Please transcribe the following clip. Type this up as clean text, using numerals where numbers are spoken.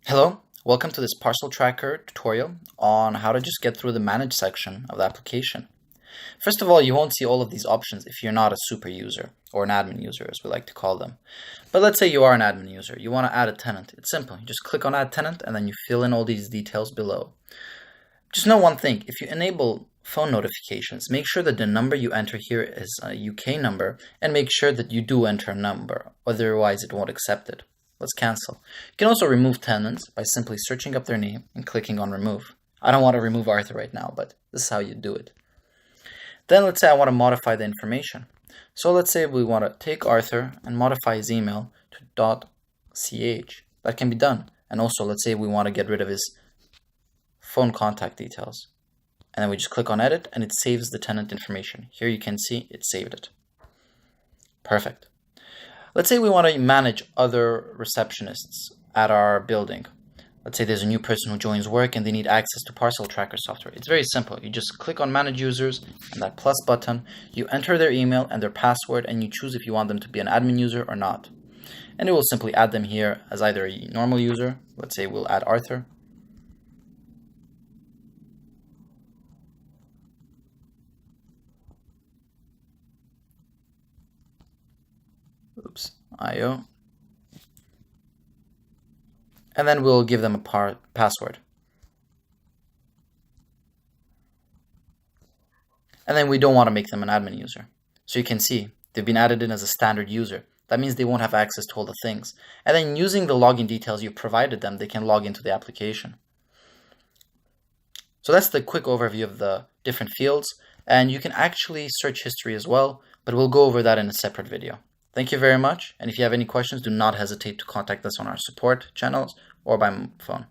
Hello, welcome to this parcel tracker tutorial on how to just get through the manage section of the application. First of all, you won't see all of these options if you're not a super user or an admin user as we like to call them. But let's say you are an admin user, you want to add a tenant. It's simple, you just click on add tenant and then you fill in all these details below. Just know one thing, if you enable phone notifications, make sure that the number you enter here is a UK number and make sure that you do enter a number, otherwise it won't accept it. Let's cancel. You can also remove tenants by simply searching up their name and clicking on remove. I don't want to remove Arthur right now, but this is how you do it. Then let's say I want to modify the information. So let's say we want to take Arthur and modify his email to .ch. That can be done. And also let's say we want to get rid of his phone contact details. And then we just click on edit and it saves the tenant information. Here you can see it saved it. Perfect. Let's say we want to manage other receptionists at our building. Let's say there's a new person who joins work and they need access to parcel tracker software. It's very simple. You just click on manage users and that plus button. You enter their email and their password and you choose if you want them to be an admin user or not. And it will simply add them here as either a normal user. Let's say we'll add Arthur. IO. And then we'll give them a password. And then we don't want to make them an admin user. So you can see they've been added in as a standard user. That means they won't have access to all the things. And then using the login details you provided them, they can log into the application. So that's the quick overview of the different fields. And you can actually search history as well, but we'll go over that in a separate video. Thank you very much, and if you have any questions, do not hesitate to contact us on our support channels or by phone.